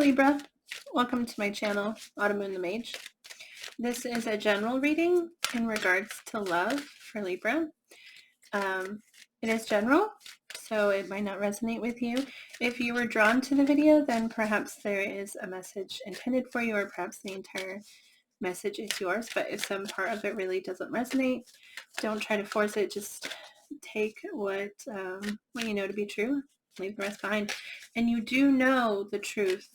Libra, welcome to my channel, Autumn Moon the Mage. This is a general reading in regards to love for Libra. It is general, so it might not resonate with you. If you were drawn to the video, then perhaps there is a message intended for you, or perhaps the entire message is yours. But if some part of it really doesn't resonate, don't try to force it. Just take what you know to be true. Leave the rest behind. And you do know the truth.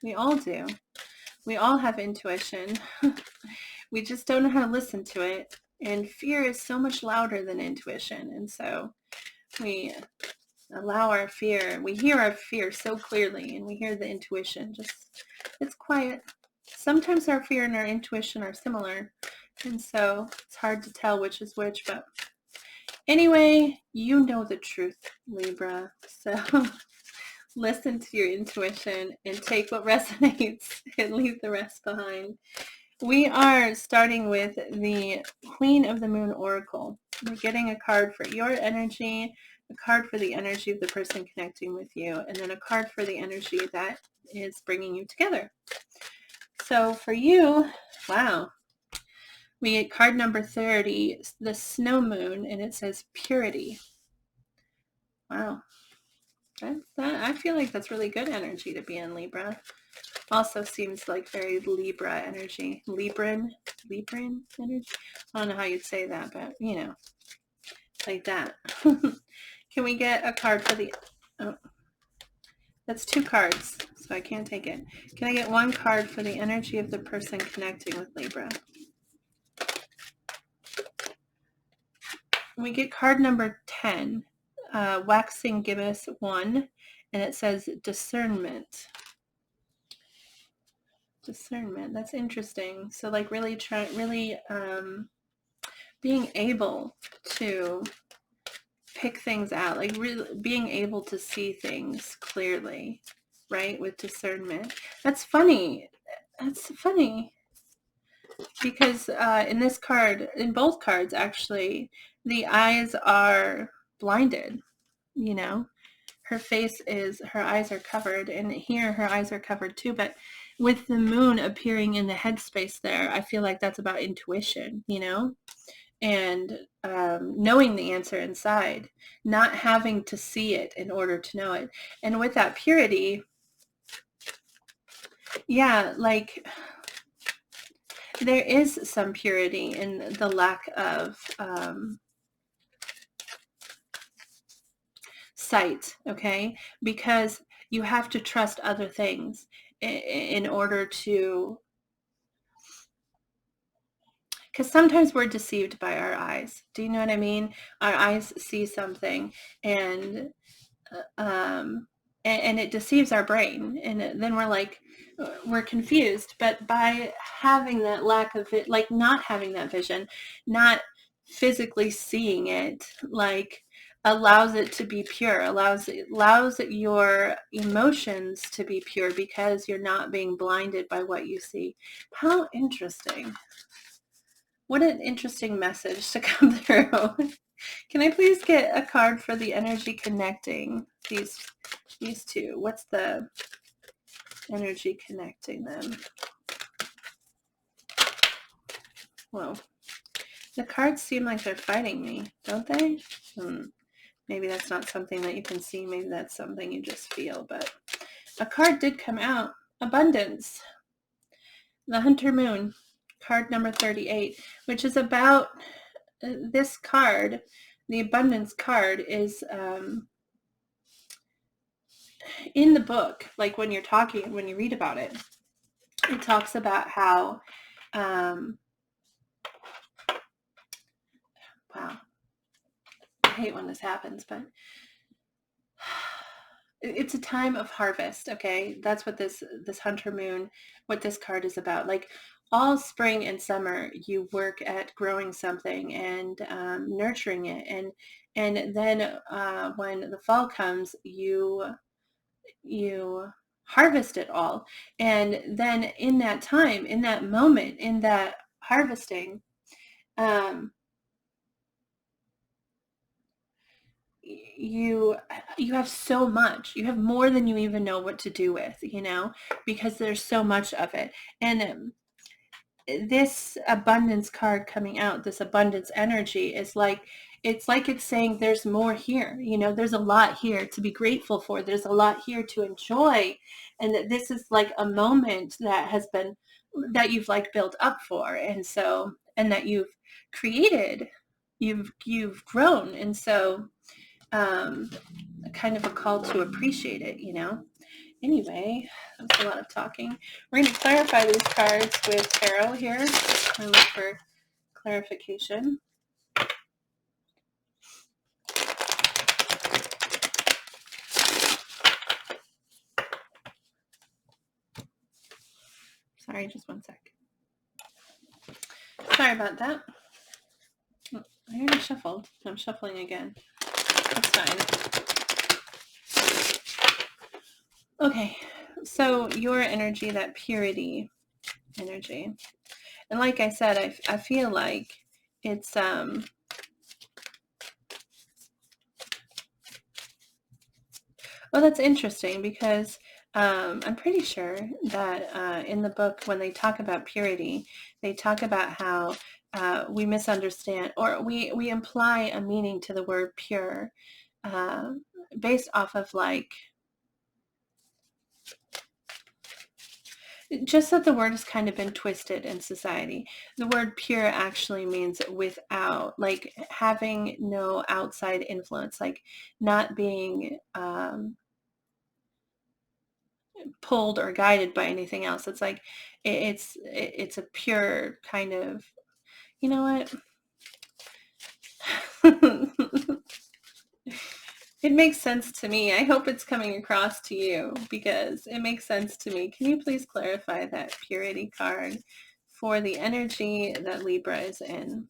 We all do. We all have intuition. We just don't know how to listen to it. And fear is so much louder than intuition. And so we allow our fear. We hear our fear so clearly, and we hear the intuition. It's quiet. Sometimes our fear and our intuition are similar. And so it's hard to tell which is which. But anyway, you know the truth, Libra. So listen to your intuition and take what resonates and leave the rest behind. We are starting with the Queen of the Moon Oracle. We're getting a card for your energy, a card for the energy of the person connecting with you, and then a card for the energy that is bringing you together. So for you, wow, we get card number 30, the Snow Moon, and it says purity. Wow. I feel like that's really good energy to be in, Libra. Also seems like very Libra energy. Libran energy? I don't know how you'd say that, but you know, like that. Can we get a card for the... Oh, that's 2 cards, so I can't take it. Can I get 1 card for the energy of the person connecting with Libra? We get card number 10, Waxing Gibbous 1, and it says discernment. Discernment. That's interesting. So like really being able to pick things out, like really being able to see things clearly, right? With discernment. That's funny. That's funny. Because in this card, in both cards actually, the eyes are blinded, you know. Her eyes are covered, and here her eyes are covered too, but with the moon appearing in the headspace there, I feel like that's about intuition, you know, and knowing the answer inside, not having to see it in order to know it. And with that purity, yeah, like there is some purity in the lack of sight, okay? Because you have to trust other things in order to, because sometimes we're deceived by our eyes. Do you know what I mean? Our eyes see something and it deceives our brain, and then we're confused. But by having that lack of it, like not having that vision, not physically seeing it, like allows it to be pure, allows your emotions to be pure, because you're not being blinded by what you see. How interesting. What an interesting message to come through. Can I please get a card for the energy connecting these two? What's the energy connecting them? Whoa. The cards seem like they're fighting me, don't they? Maybe that's not something that you can see. Maybe that's something you just feel. But a card did come out. Abundance. The Hunter Moon. Card number 38, which is about this card. The abundance card is in the book. Like when you read about it, it talks about how wow, I hate when this happens, but it's a time of harvest. Okay, that's what this Hunter Moon, what this card is about. Like all spring and summer, you work at growing something and nurturing it, and then when the fall comes, you harvest it all. And then in that time, in that moment, in that harvesting, you have so much. You have more than you even know what to do with, because there's so much of it. And this abundance card coming out, this abundance energy is like, it's saying there's more here. There's a lot here to be grateful for. There's a lot here to enjoy. And that this is like a moment that you've like built up for. And that you've created, you've grown. And so, kind of a call to appreciate it, Anyway, that's a lot of talking. We're going to clarify these cards with tarot here. I look for clarification. Sorry, just one sec. Sorry about that. I already shuffled. I'm shuffling again. That's fine. Okay, so your energy, that purity energy. And like I said, I feel like it's well, that's interesting because I'm pretty sure that in the book, when they talk about purity, they talk about how we misunderstand, or we imply a meaning to the word pure based off of like, just that the word has kind of been twisted in society. The word pure actually means without, like having no outside influence, like not being pulled or guided by anything else. It's like it's a pure kind of, you know what? It makes sense to me. I hope it's coming across to you because it makes sense to me. Can you please clarify that purity card for the energy that Libra is in?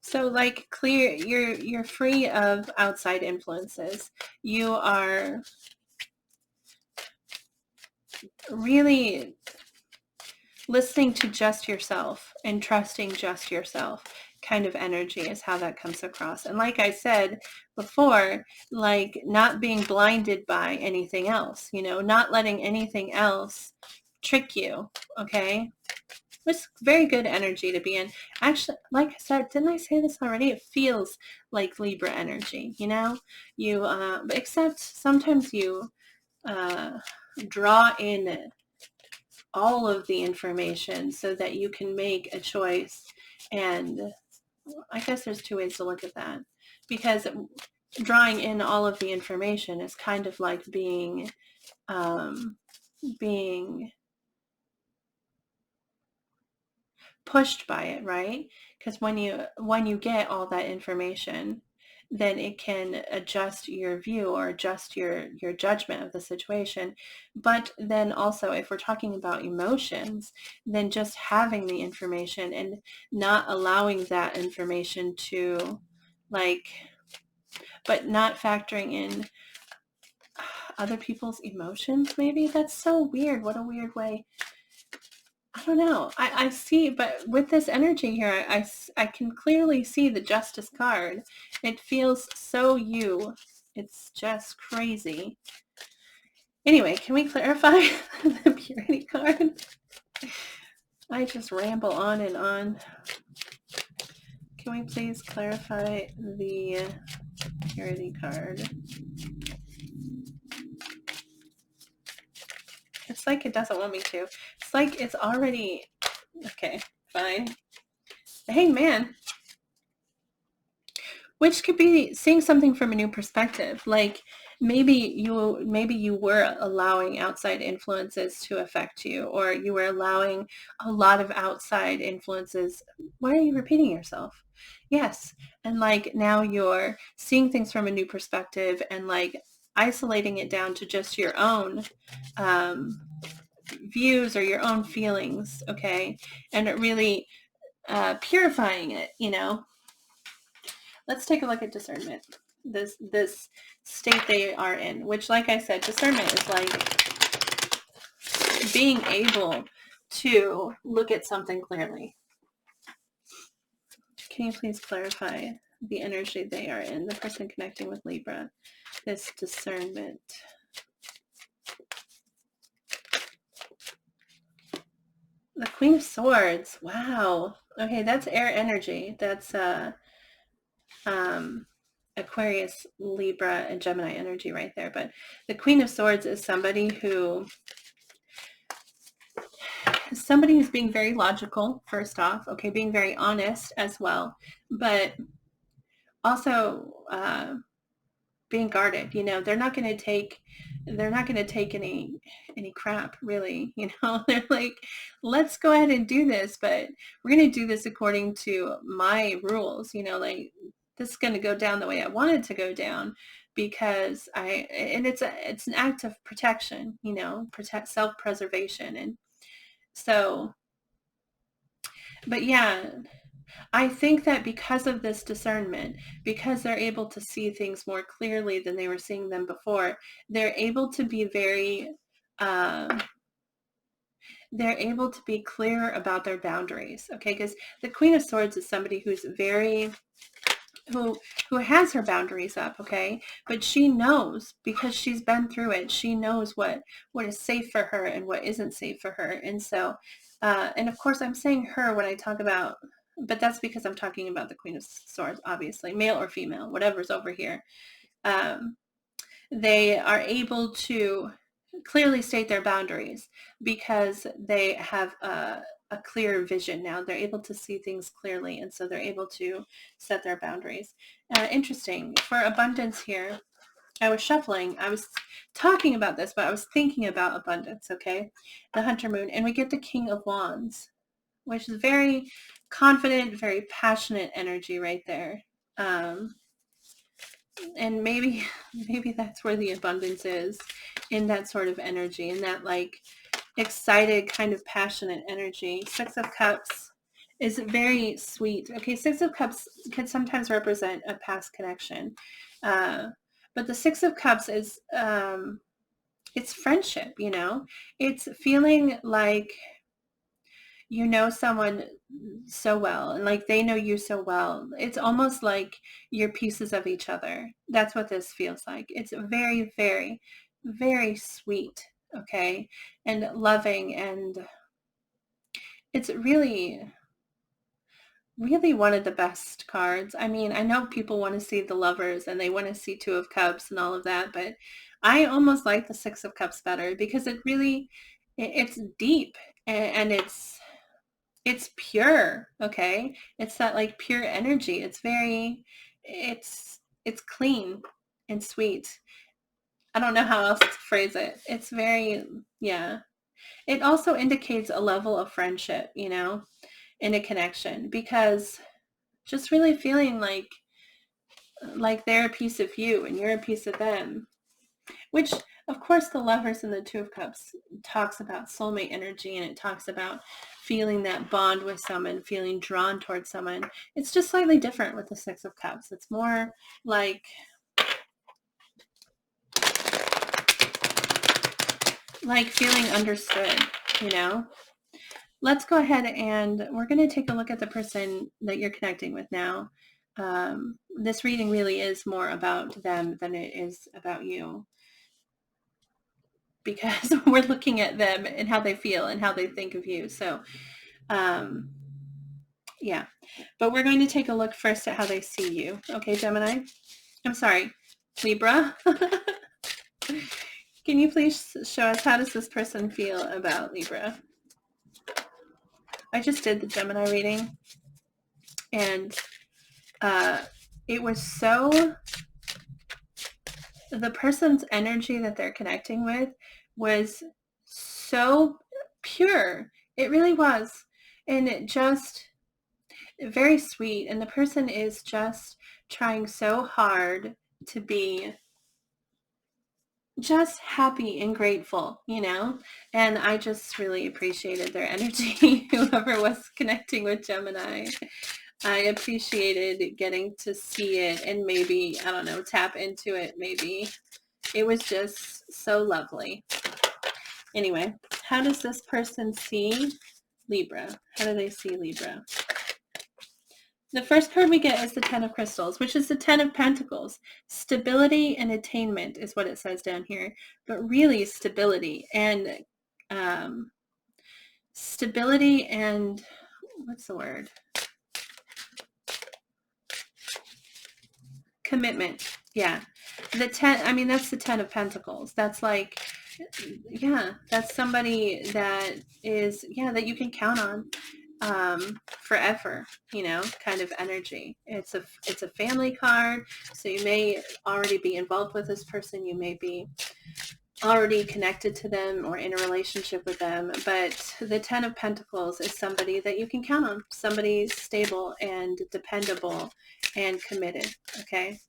So like clear, you're free of outside influences. You are really listening to just yourself and trusting just yourself kind of energy is how that comes across. And like I said before, like not being blinded by anything else, not letting anything else trick you. Okay. It's very good energy to be in. Actually, like I said, didn't I say this already? It feels like Libra energy, you, except sometimes you draw in all of the information so that you can make a choice. And I guess there's two ways to look at that, because drawing in all of the information is kind of like being pushed by it, right? Because when you get all that information, then it can adjust your view or adjust your judgment of the situation. But then also, if we're talking about emotions, then just having the information and not allowing that information to but not factoring in other people's emotions, maybe. That's so weird. What a weird way. I don't know. I see, but with this energy here, I can clearly see the Justice card. It feels so you. It's just crazy. Anyway, can we clarify the purity card? I just ramble on and on. Can we please clarify the purity card? It's like it doesn't want me to. It's like it's already... Okay, fine. The Hanged Man. Which could be seeing something from a new perspective. Like maybe you were allowing outside influences to affect you, or you were allowing a lot of outside influences. Why are you repeating yourself? Yes. And like now you're seeing things from a new perspective and like isolating it down to just your own views or your own feelings. Okay. And it really purifying it, Let's take a look at discernment. This state they are in, which, like I said, discernment is like being able to look at something clearly. Can you please clarify the energy they are in, the person connecting with Libra, this discernment. The Queen of Swords. Wow. Okay, that's air energy. That's Aquarius, Libra, and Gemini energy right there. But the Queen of Swords is somebody who's being very logical, first off, okay, being very honest as well, but also being guarded. They're not going to take any crap, really. They're like, let's go ahead and do this, but we're going to do this according to my rules. Like, this is going to go down the way I want it to go down, because it's an act of protection, protect self-preservation. And so, but yeah, I think that because of this discernment, because they're able to see things more clearly than they were seeing them before, they're able to be they're able to be clear about their boundaries. Okay, because the Queen of Swords is somebody who's who has her boundaries up, okay, but she knows, because she's been through it, she knows what is safe for her and what isn't safe for her. And so and of course I'm saying her when I talk about, but that's because I'm talking about the Queen of Swords, obviously, male or female, whatever's over here. They are able to clearly state their boundaries because they have a clear vision now. They're able to see things clearly, and so they're able to set their boundaries. Interesting. For abundance here, I was shuffling. I was talking about this, but I was thinking about abundance, okay? The Hunter Moon. And we get the King of Wands, which is very confident, very passionate energy right there. And maybe that's where the abundance is, in that sort of energy, in that like excited kind of passionate energy. Six of Cups is very sweet. Okay, Six of Cups can sometimes represent a past connection. But the Six of Cups is, it's friendship, It's feeling like someone so well, and like they know you so well. It's almost like you're pieces of each other. That's what this feels like. It's very, very, very sweet, okay, and loving, and it's really, really one of the best cards. I mean, I know people want to see the Lovers and they want to see Two of Cups and all of that, but I almost like the Six of Cups better, because it really, it's deep, and it's pure, okay? It's that like pure energy. It's clean and sweet. I don't know how else to phrase it. It's very, yeah. It also indicates a level of friendship, in a connection, because just really feeling like they're a piece of you and you're a piece of them. Which, of course, the Lovers and the Two of Cups talks about soulmate energy, and it talks about feeling that bond with someone, feeling drawn towards someone. It's just slightly different with the Six of Cups. It's more like feeling understood, Let's go ahead and we're going to take a look at the person that you're connecting with now. This reading really is more about them than it is about you, because we're looking at them and how they feel and how they think of you. So, yeah. But we're going to take a look first at how they see you. Okay, Gemini? I'm sorry, Libra? Can you please show us, how does this person feel about Libra? I just did the Gemini reading, and it was the person's energy that they're connecting with was so pure. It really was. And it just very sweet. And the person is just trying so hard to be just happy and grateful, and I just really appreciated their energy. Whoever was connecting with Gemini, I appreciated getting to see it and maybe, I don't know, tap into it. Maybe it was just so lovely. Anyway, how does this person see Libra? How do they see Libra? The first card we get is the Ten of Crystals, which is the Ten of Pentacles. Stability and attainment is what it says down here, but really stability and what's the word? Commitment. Yeah. The 10, I mean, that's the 10 of Pentacles. That's like, yeah, that's somebody that is, yeah, that you can count on forever, you know, kind of energy. It's a family card. So you may already be involved with this person. You may be already connected to them or in a relationship with them, but the 10 of Pentacles is somebody that you can count on, somebody stable and dependable and committed. Okay,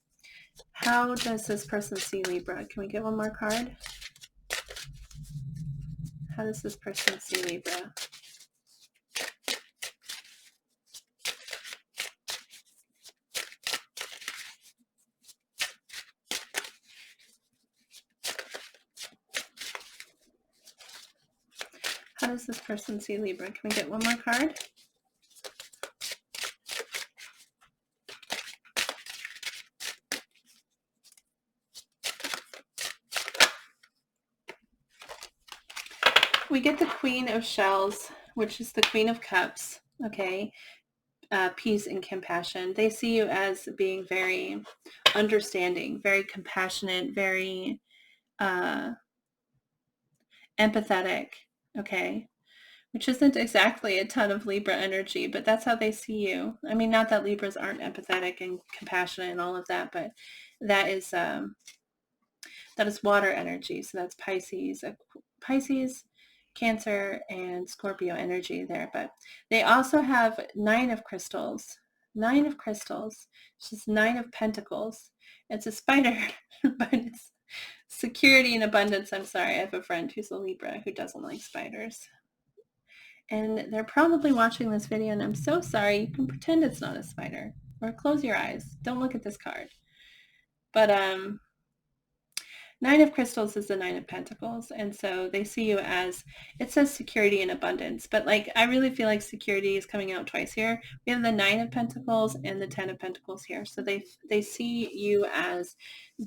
how does this person see Libra? Can we get one more card? How does this person see Libra? How does this person see Libra? Can we get one more card? We get the Queen of Shells, which is the Queen of Cups, okay? Peace and compassion. They see you as being very understanding, very compassionate, very empathetic, okay? Which isn't exactly a ton of Libra energy, but that's how they see you. I mean, not that Libras aren't empathetic and compassionate and all of that, but that is water energy. So that's Pisces, Cancer, and Scorpio energy there. But they also have 9 of crystals. 9 of crystals. It's just 9 of pentacles. It's a spider, but it's security and abundance. I'm sorry, I have a friend who's a Libra who doesn't like spiders. And they're probably watching this video, and I'm so sorry. You can pretend it's not a spider. Or close your eyes. Don't look at this card. But 9 of Crystals is the 9 of Pentacles, and so they see you as, it says security and abundance, but like I really feel like security is coming out twice here. We have the 9 of Pentacles and the 10 of Pentacles here, so they see you as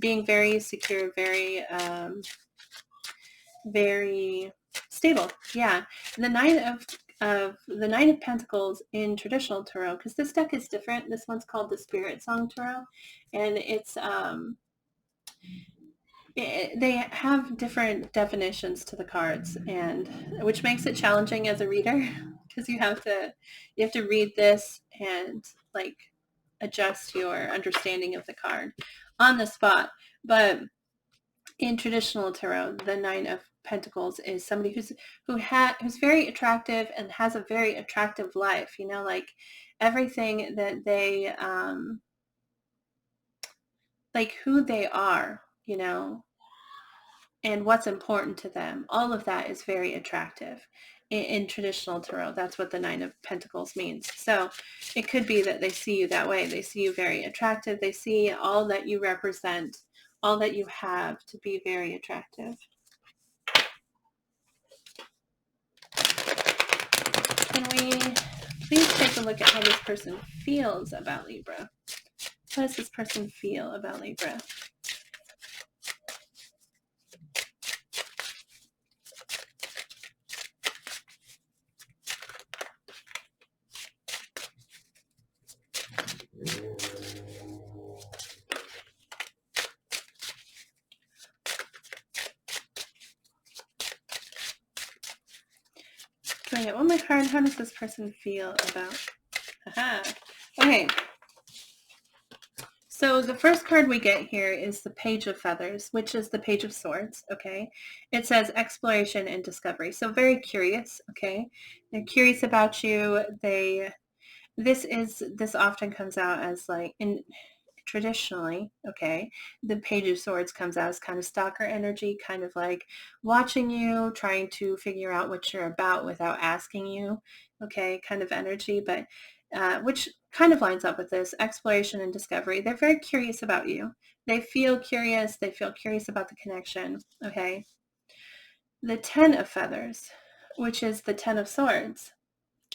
being very secure, very very stable. Yeah, the 9 of Pentacles in traditional tarot, because this deck is different. This one's called the Spirit Song Tarot, and it's they have different definitions to the cards, and which makes it challenging as a reader because you have to read this and like adjust your understanding of the card on the spot. But in traditional tarot, the 9 of Pentacles is somebody who's very attractive and has a very attractive life, you know, like everything that they like who they are, you know, and what's important to them. All of that is very attractive in traditional tarot. That's what the 9 of Pentacles means. So it could be that they see you that way. They see you very attractive. They see all that you represent, all that you have to be very attractive. Can we please take a look at how this person feels about Libra? How does this person feel about Libra? Can I get one more card? How does this person feel about? Aha. Okay. So the first card we get here is the Page of Feathers, which is the Page of Swords, okay? It says exploration and discovery. So very curious, okay? They're curious about you. This often comes out as like, traditionally, okay, the Page of Swords comes out as kind of stalker energy, kind of like watching you, trying to figure out what you're about without asking you, okay, kind of energy, but which kind of lines up with this exploration and discovery. They're very curious about you. They feel curious. They feel curious about the connection, okay? The 10 of Feathers, which is the 10 of Swords.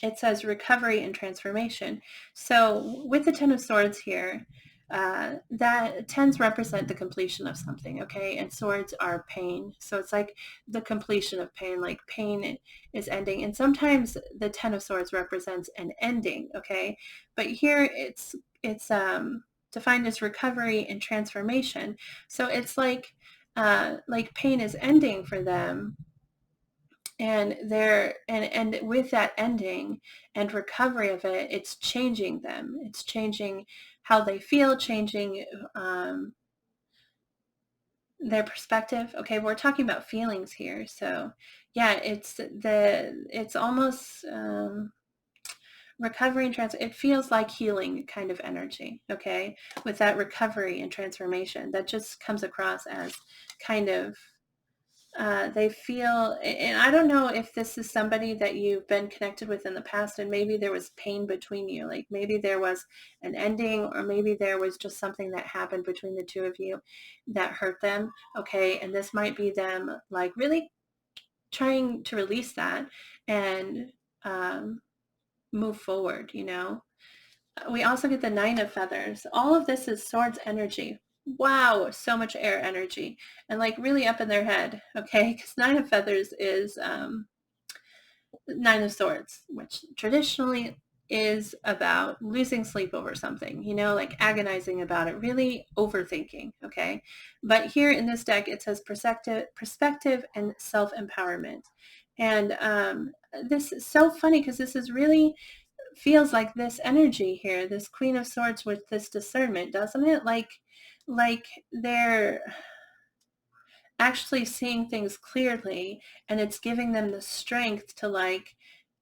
it says recovery and transformation. So with the Ten of Swords here, that tens represent the completion of something, okay? And swords are pain. So it's like the completion of pain, like pain is ending. And sometimes the Ten of Swords represents an ending, okay? But here it's defined as recovery and transformation. So it's like pain is ending for them, and with that ending and recovery of it, it's changing them. It's changing how they feel, changing their perspective. Okay, we're talking about feelings here. So yeah, it's almost recovery and it feels like healing kind of energy, okay, with that recovery and transformation. That just comes across as kind of they feel, and I don't know if this is somebody that you've been connected with in the past, and maybe there was pain between you, like maybe there was an ending, or maybe there was just something that happened between the two of you that hurt them, okay, and this might be them like really trying to release that and move forward, you know. We also get the Nine of Feathers. All of this is swords energy. Wow, so much air energy, and like really up in their head, okay? Because Nine of Feathers is Nine of Swords, which traditionally is about losing sleep over something, you know, like agonizing about it, really overthinking, okay? But here in this deck, it says perspective and self-empowerment. And this is so funny because this is really feels like this energy here, this Queen of Swords with this discernment, doesn't it? Like they're actually seeing things clearly, and it's giving them the strength to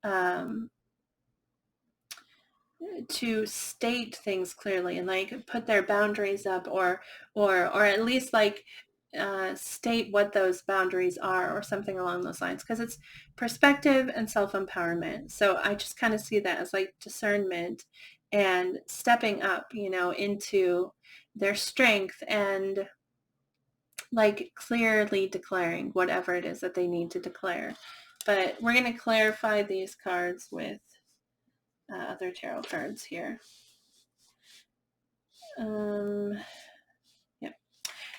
um, to state things clearly and like put their boundaries up, or at least like state what those boundaries are, or something along those lines, because it's perspective and self-empowerment. So I just kind of see that as like discernment and stepping up, you know, into their strength, and like clearly declaring whatever it is that they need to declare. But we're going to clarify these cards with other tarot cards here. Yeah.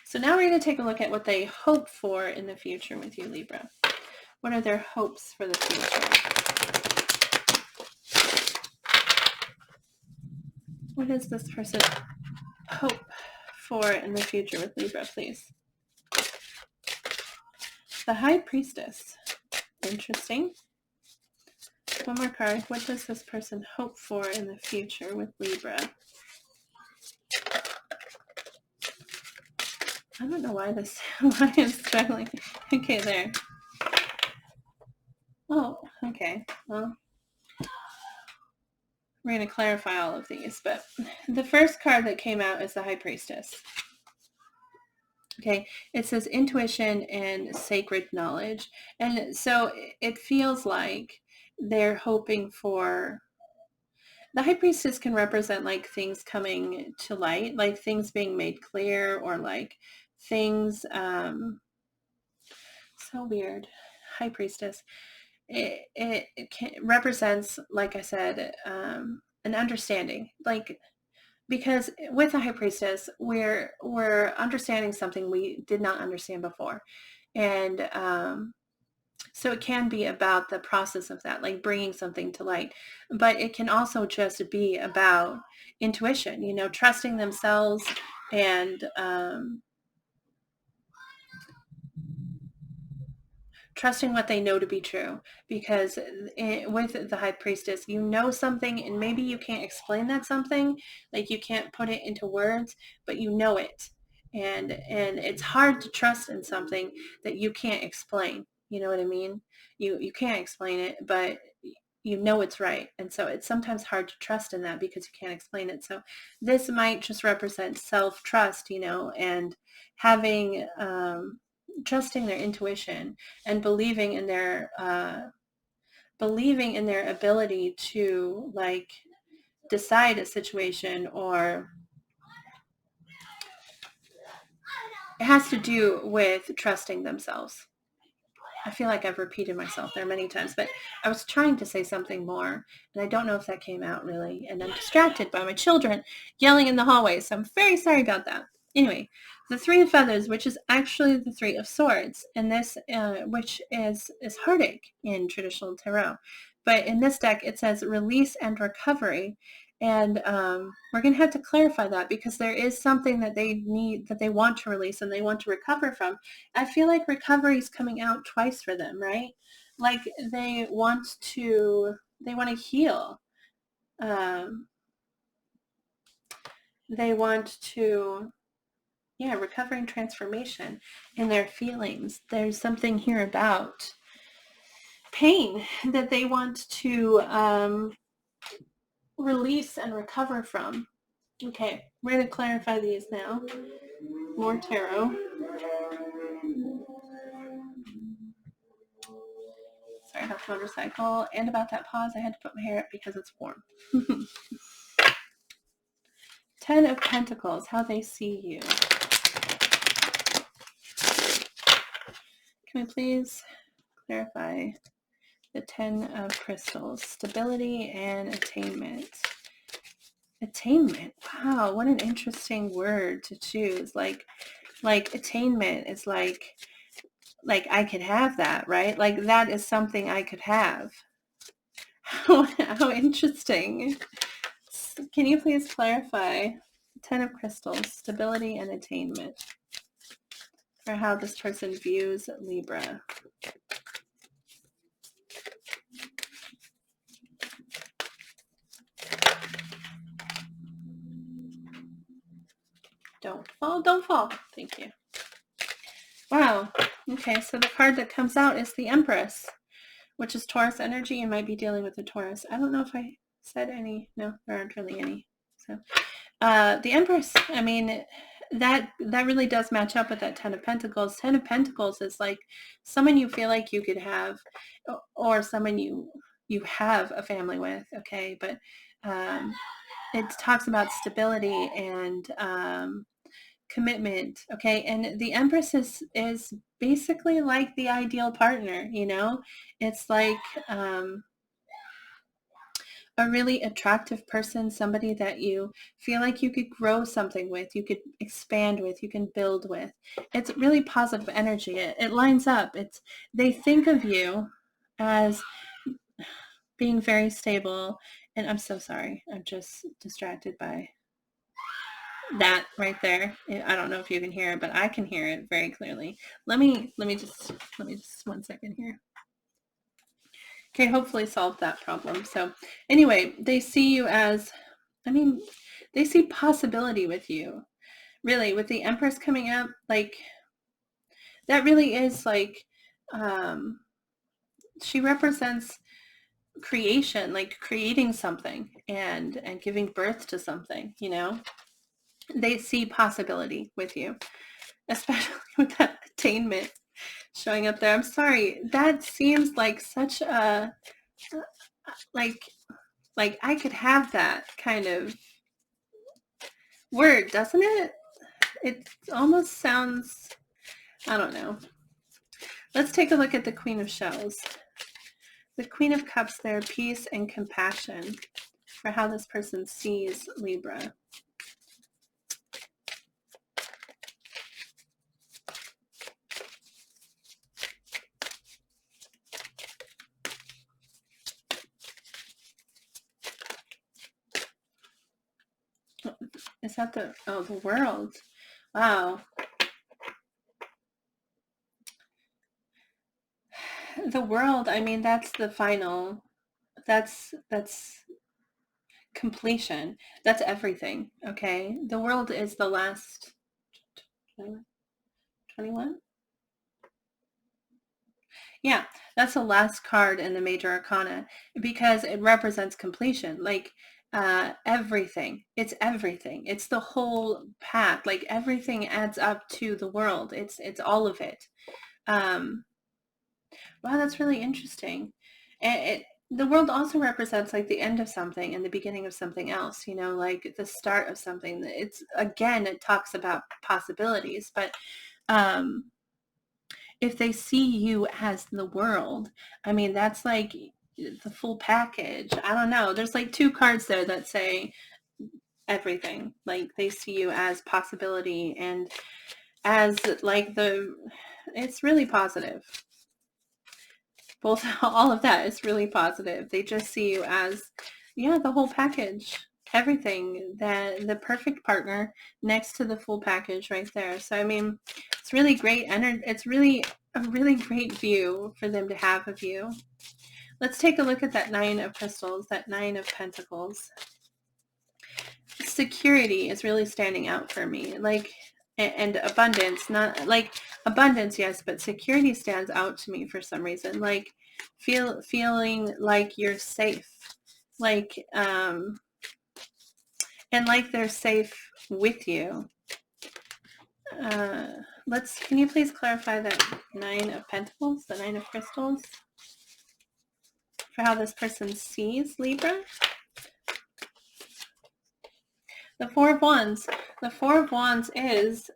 So now we're going to take a look at what they hope for in the future with you, Libra. What are their hopes for the future? What does this person hope for in the future with Libra, please? The High Priestess. Interesting. One more card. What does this person hope for in the future with Libra? I don't know why why I'm struggling. Okay, there. Oh, okay. Well, we're going to clarify all of these, but the first card that came out is the High Priestess. Okay, it says intuition and sacred knowledge. And so it feels like they're hoping for, the High Priestess can represent like things coming to light, like things being made clear, or like things, so weird. High Priestess. It represents, like I said, an understanding, like, because with the High Priestess, we're understanding something we did not understand before, and so it can be about the process of that, like bringing something to light, but it can also just be about intuition, you know, trusting themselves, and trusting what they know to be true. Because with the High Priestess, you know something, and maybe you can't explain that something, like you can't put it into words, but you know it, and it's hard to trust in something that you can't explain. You know what I mean? You can't explain it, but you know it's right, and so it's sometimes hard to trust in that because you can't explain it. So this might just represent self-trust, you know, and having trusting their intuition, and believing in their ability to like decide a situation, or it has to do with trusting themselves. I feel like I've repeated myself there many times, but I was trying to say something more, and I don't know if that came out really, and I'm distracted by my children yelling in the hallway, so I'm very sorry about that. Anyway, the Three of Feathers, which is actually the Three of Swords, and this, which is heartache in traditional tarot. But in this deck, it says release and recovery. And we're going to have to clarify that, because there is something that they need, that they want to release and they want to recover from. I feel like recovery is coming out twice for them, right? Like they want to heal. They want to, recovery and transformation in their feelings. There's something here about pain that they want to release and recover from. Okay, we're going to clarify these now. More tarot. Sorry about the motorcycle. And about that pause, I had to put my hair up because it's warm. 10 of Pentacles, how they see you. Can we please clarify the 10 of Crystals? Stability and attainment. Attainment. Wow, what an interesting word to choose. Like attainment is like I could have that, right? Like that is something I could have. How interesting. Can you please clarify 10 of Crystals, stability and attainment, for how this person views Libra? Don't fall, don't fall. Thank you. Wow. Okay, so the card that comes out is the Empress, which is Taurus energy. You might be dealing with a Taurus. I don't know if I said any. No, there aren't really any. So the Empress, I mean, that really does match up with that 10 of Pentacles. 10 of Pentacles is like someone you feel like you could have, or someone you have a family with, okay? But it talks about stability and commitment, okay? And the Empress is basically like the ideal partner, you know? It's like a really attractive person, somebody that you feel like you could grow something with, you could expand with, you can build with. It's really positive energy. It lines up. They think of you as being very stable. And I'm so sorry. I'm just distracted by that right there. I don't know if you can hear it, but I can hear it very clearly. Let me just 1 second here. Okay, hopefully solve that problem. So anyway, they see you as, I mean, they see possibility with you. Really, with the Empress coming up, like, that really is like, she represents creation, like creating something and giving birth to something, you know? They see possibility with you, especially with that attainment showing up there. I'm sorry, that seems like such a, like I could have that kind of word, doesn't it? It almost sounds, I don't know. Let's take a look at the Queen of Shells. The Queen of Cups there, peace and compassion, for how this person sees Libra. Is that the World? Wow. The World, I mean, that's the final, that's completion. That's everything, okay? The World is the last, 21? Yeah, that's the last card in the Major Arcana, because it represents completion. Like, everything. It's everything. It's the whole path. Like, everything adds up to the World. It's all of it. Wow, that's really interesting. And the World also represents like the end of something and the beginning of something else, you know, like the start of something. It's, again, it talks about possibilities, but if they see you as the world, I mean, that's like the full package. I don't know. There's like 2 cards there that say everything. Like they see you as possibility and as like it's really positive. Both, all of that is really positive. They just see you as, yeah, the whole package, everything, that the perfect partner next to the full package right there. So I mean, it's really great, and it's really a really great view for them to have of you. Let's take a look at that 9 of crystals, that 9 of pentacles. Security is really standing out for me, like, and abundance, not like abundance, yes, but security stands out to me for some reason, like feeling like you're safe, like and like they're safe with you. Can you please clarify that 9 of pentacles, the 9 of crystals, for how this person sees Libra? The 4 of Wands. The 4 of Wands is,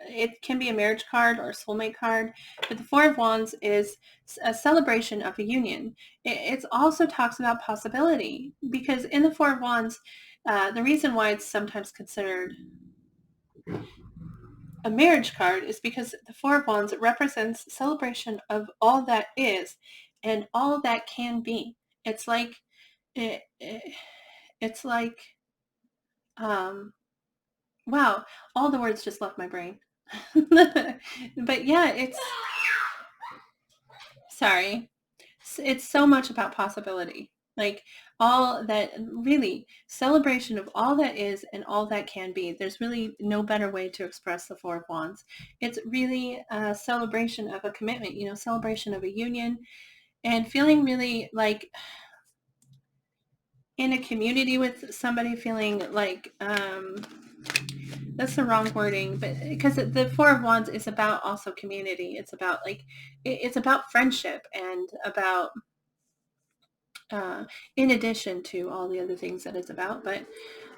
it can be a marriage card or a soulmate card, but the 4 of Wands is a celebration of a union. It also talks about possibility, because in the 4 of Wands, the reason why it's sometimes considered a marriage card is because the 4 of Wands represents celebration of all that is and all that can be. It's like, it's like, wow, all the words just left my brain. But yeah, it's so much about possibility. Like all that, really, celebration of all that is and all that can be. There's really no better way to express the 4 of Wands. It's really a celebration of a commitment, celebration of a union, and feeling really like in a community with somebody, feeling like, that's the wrong wording, but because the 4 of Wands is about also community. It's about like, it's about friendship and about, in addition to all the other things that it's about. But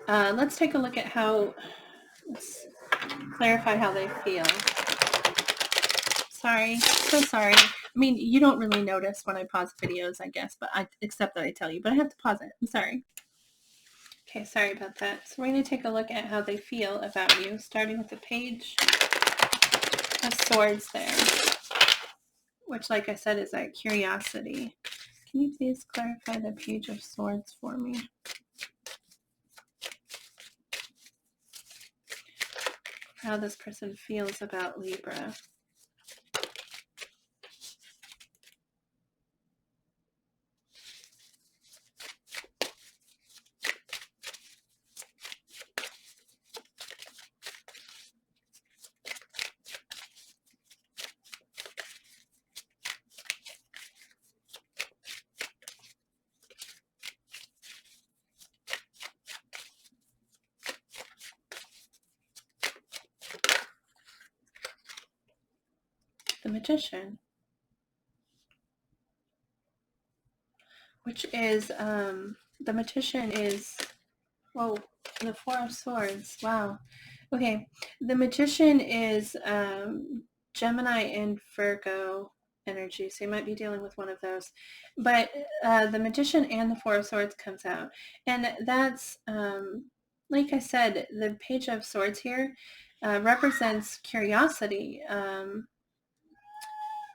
let's take a look at let's clarify how they feel. Sorry, so sorry. I mean, you don't really notice when I pause videos, I guess, but except that I tell you, but I have to pause it. I'm sorry. Okay, sorry about that. So we're going to take a look at how they feel about you, starting with the Page of Swords there, which, like I said, is that curiosity. Can you please clarify the Page of Swords for me? How this person feels about Libra. The Magician, which is, the Magician is, whoa, the 4 of Swords, wow. Okay, the Magician is Gemini and Virgo energy, so you might be dealing with one of those. But the Magician and the 4 of Swords comes out, and that's, like I said, the Page of Swords here represents curiosity,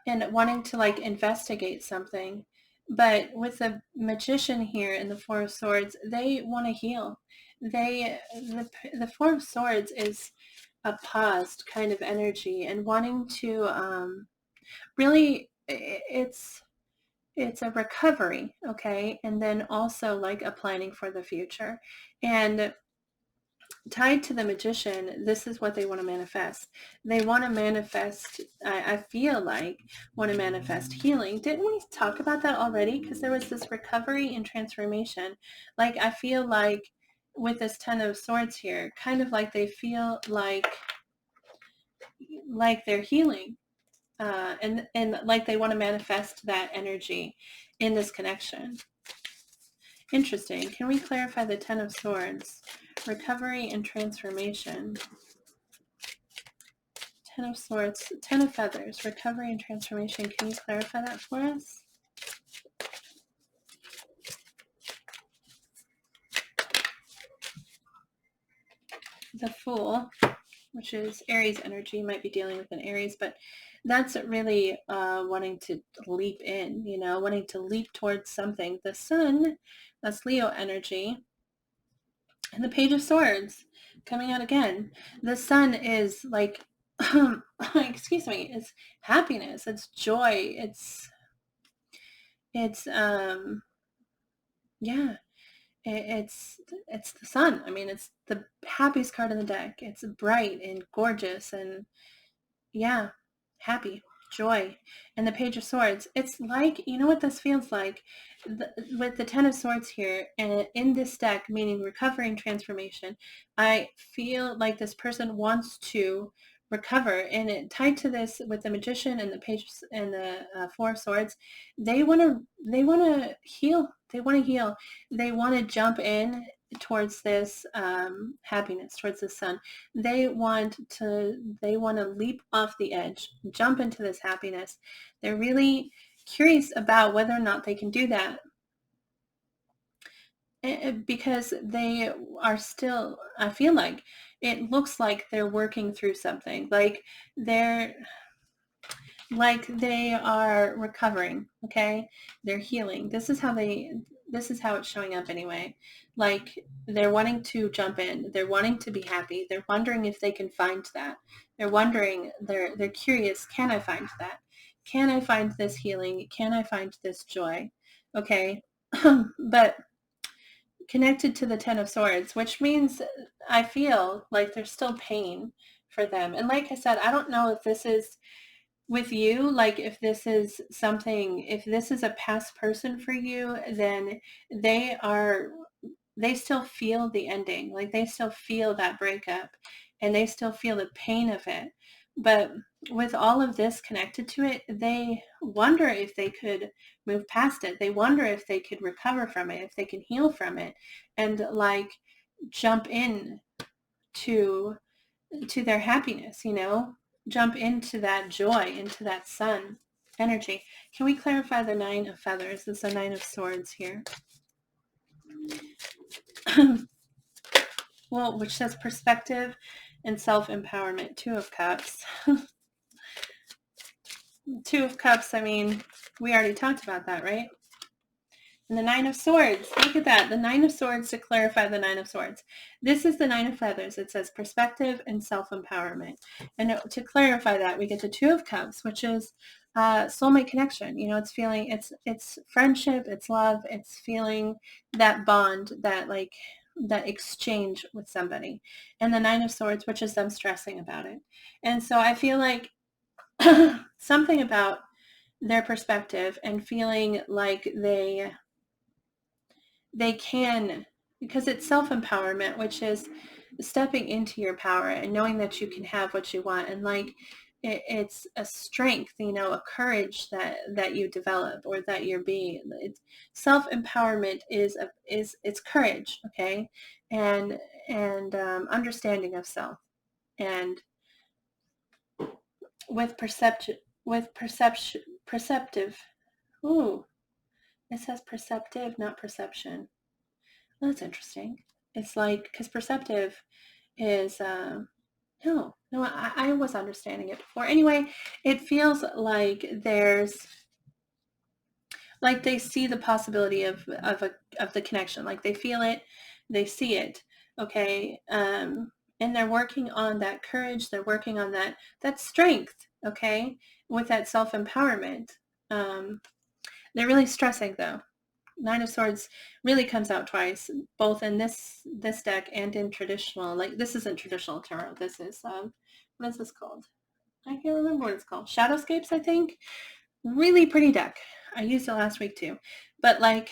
and wanting to like investigate something. But with the Magician here and the 4 of Swords, they want to heal. The 4 of Swords is a paused kind of energy and wanting to, really, it's a recovery, okay, and then also like a planning for the future. And tied to the Magician, this is what they want to manifest. They want to manifest, I feel like, want to manifest healing. Didn't we talk about that already? Because there was this recovery and transformation. Like, I feel like with this 10 of Swords here, kind of like they feel like they're healing. And like they want to manifest that energy in this connection. Interesting. Can we clarify the 10 of Swords? Recovery and transformation. Ten of Swords, Ten of Feathers, recovery and transformation. Can you clarify that for us? The Fool, which is Aries energy, might be dealing with an Aries, but that's really wanting to leap in, you know, wanting to leap towards something. The Sun, that's Leo energy. And the Page of Swords coming out again. The Sun is like, excuse me, it's happiness, it's joy, it's yeah, it's the Sun. I mean, it's the happiest card in the deck. It's bright and gorgeous and yeah, happy, joy. And the Page of Swords, it's like, you know what this feels like? With the Ten of Swords here, and in this deck, meaning recovering transformation, I feel like this person wants to recover. And it tied to this with the Magician and the Page and the Four of Swords, they want to heal. They want to heal. They want to jump in towards this happiness, towards the Sun. They want to leap off the edge, jump into this happiness. They're really curious about whether or not they can do that, because they are still, I feel like it looks like they're working through something, like they are recovering. Okay, they're healing. This is how it's showing up anyway. Like they're wanting to jump in, they're wanting to be happy, they're wondering if they can find that. They're curious, can I find that? Can I find this healing? Can I find this joy? Okay. But connected to the Ten of Swords, which means I feel like there's still pain for them. And like I said, I don't know if this is with you, like if this is a past person for you, then they still feel the ending, like they still feel that breakup and they still feel the pain of it. But with all of this connected to it, they wonder if they could move past it. They wonder if they could recover from it, if they can heal from it, and like jump in to their happiness, you know, jump into that joy, into that Sun energy. Can we clarify the Nine of Feathers? It's the Nine of Swords here. Well, which says perspective and self-empowerment. Two of Cups. Two of Cups, I mean, we already talked about that, right? And the Nine of Swords, look at that. The Nine of Swords, to clarify the Nine of Swords. This is the Nine of Feathers. It says perspective and self-empowerment. And to clarify that, we get the Two of Cups, which is soulmate connection. You know, it's feeling, it's friendship, it's love, it's feeling that bond, that exchange with somebody. And the Nine of Swords, which is them stressing about it. And so I feel like something about their perspective and feeling like they can, because it's self-empowerment, which is stepping into your power and knowing that you can have what you want. And like it's a strength, you know, a courage that you develop, or that you're being. Self-empowerment is it's courage, okay, and understanding of self. And with perceptive. Ooh, it says perceptive, not perception. Well, that's interesting. It's like, because perceptive is, no, I was understanding it before. Anyway, it feels like they see the possibility of the connection. Like they feel it, they see it. Okay. And they're working on that courage. They're working on that strength. Okay. With that self-empowerment. They're really stressing though. Nine of Swords really comes out twice, both in this deck and in traditional. Like, this isn't traditional tarot. This is, what is this called? I can't remember what it's called. Shadowscapes, I think. Really pretty deck. I used it last week too. But like,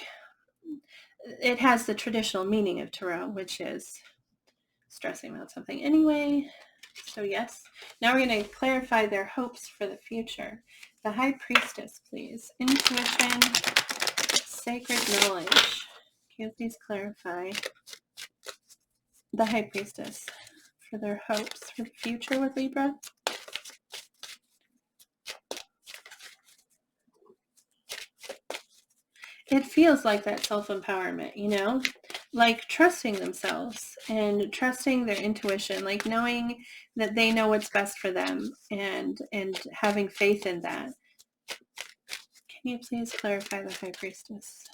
it has the traditional meaning of tarot, which is stressing about something. Anyway, so yes. Now we're going to clarify their hopes for the future. The High Priestess, please. Intuition, sacred knowledge. Can you please clarify the High Priestess for their hopes for the future with Libra? it feels like that self-empowerment, like trusting themselves and trusting their intuition, like knowing that they know what's best for them and having faith in that. Can you please clarify the High Priestess?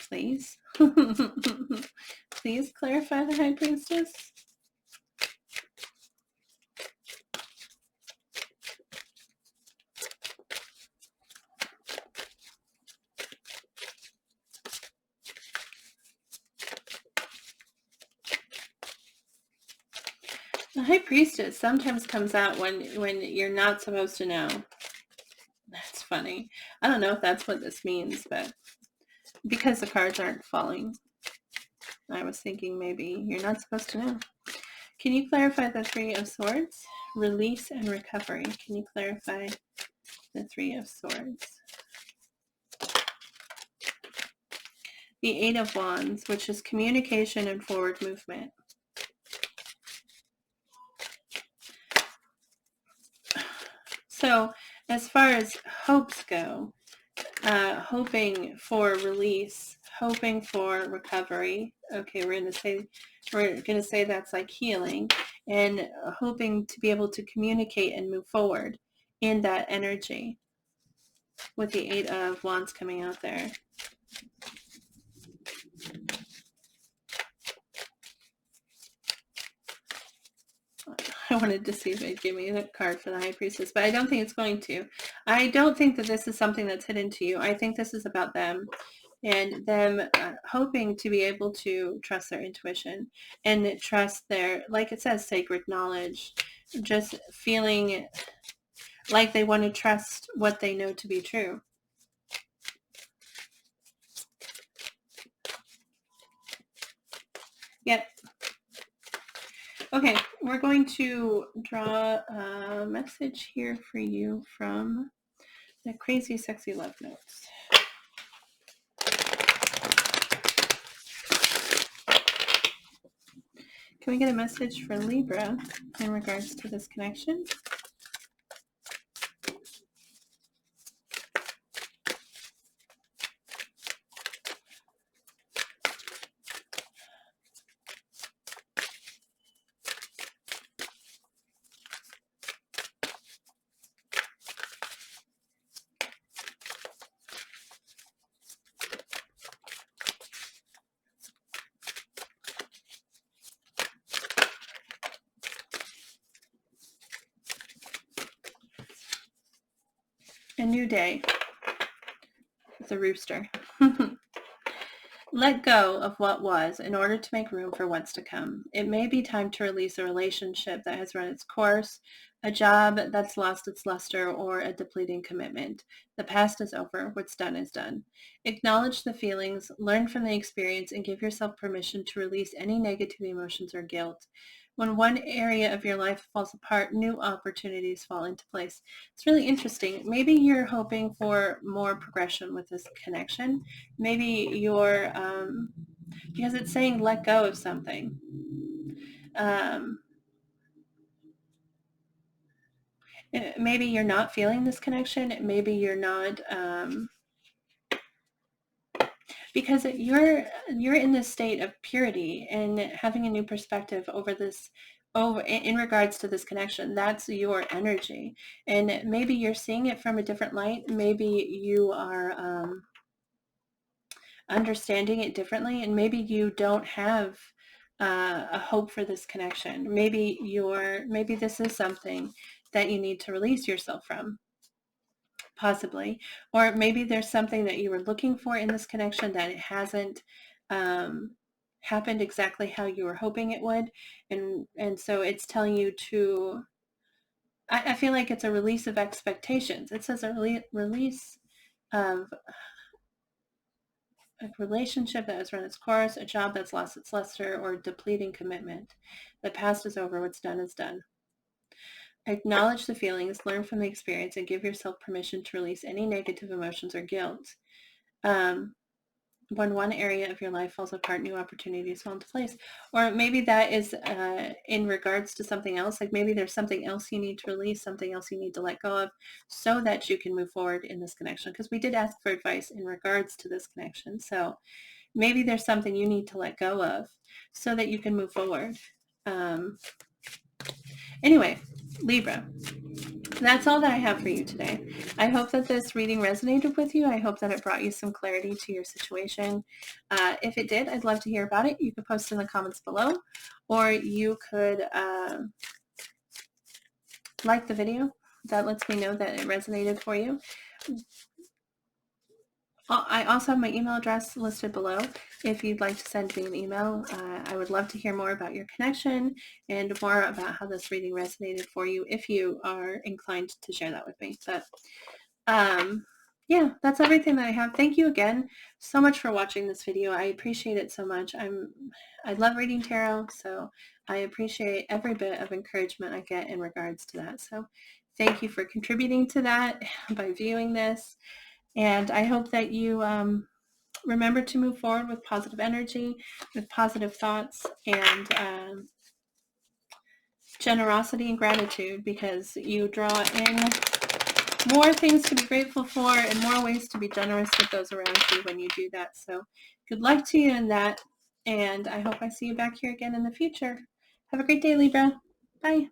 Please. Please clarify the High Priestess. The High Priestess sometimes comes out when you're not supposed to know. That's funny. I don't know if that's what this means, but because the cards aren't falling, I was thinking maybe you're not supposed to know. Can you clarify the Three of Swords? Release and recovery. Can you clarify the Three of Swords? The Eight of Wands, which is communication and forward movement. So as far as hopes go, hoping for release, hoping for recovery. Okay, we're gonna say that's like healing, and hoping to be able to communicate and move forward in that energy with the Eight of Wands coming out there. I wanted to see if it'd give me the card for the High Priestess, but I don't think it's going to. I don't think that this is something that's hidden to you. I think this is about them and them hoping to be able to trust their intuition and trust their, like it says, sacred knowledge, just feeling like they want to trust what they know to be true. Yep. Okay, we're going to draw a message here for you from the Crazy Sexy Love Notes. Can we get a message for Libra in regards to this connection? A new day. The rooster. Let go of what was in order to make room for what's to come. It may be time to release a relationship that has run its course, a job that's lost its luster, or a depleting commitment. The past is over. What's done is done. Acknowledge the feelings, learn from the experience, and give yourself permission to release any negative emotions or guilt. When one area of your life falls apart, new opportunities fall into place. It's really interesting. Maybe you're hoping for more progression with this connection. Maybe you're, because it's saying let go of something. Maybe you're not feeling this connection. Maybe you're not, because you're in this state of purity and having a new perspective over this, in regards to this connection. That's your energy, and maybe you're seeing it from a different light. Maybe you are understanding it differently, and maybe you don't have a hope for this connection. Maybe this is something that you need to release yourself from, possibly. Or maybe there's something that you were looking for in this connection that it hasn't happened exactly how you were hoping it would, and so it's telling you to, I feel like it's a release of expectations. It says a release of a relationship that has run its course, a job that's lost its luster, or depleting commitment. The past is over. What's done is done. Acknowledge the feelings, learn from the experience, and give yourself permission to release any negative emotions or guilt. When one area of your life falls apart, new opportunities fall into place. Or maybe that is in regards to something else. Like maybe there's something else you need to release, something else you need to let go of so that you can move forward in this connection. Because we did ask for advice in regards to this connection. So maybe there's something you need to let go of so that you can move forward. Anyway, Libra, that's all that I have for you today. I hope that this reading resonated with you. I hope that it brought you some clarity to your situation. If it did, I'd love to hear about it. You could post in the comments below, or you could like the video. That lets me know that it resonated for you. I also have my email address listed below if you'd like to send me an email. I would love to hear more about your connection and more about how this reading resonated for you if you are inclined to share that with me. But yeah, that's everything that I have. Thank you again so much for watching this video. I appreciate it so much. I love reading tarot, so I appreciate every bit of encouragement I get in regards to that. So thank you for contributing to that by viewing this. And I hope that you remember to move forward with positive energy, with positive thoughts, and generosity and gratitude, because you draw in more things to be grateful for and more ways to be generous with those around you when you do that. So good luck to you in that. And I hope I see you back here again in the future. Have a great day, Libra. Bye.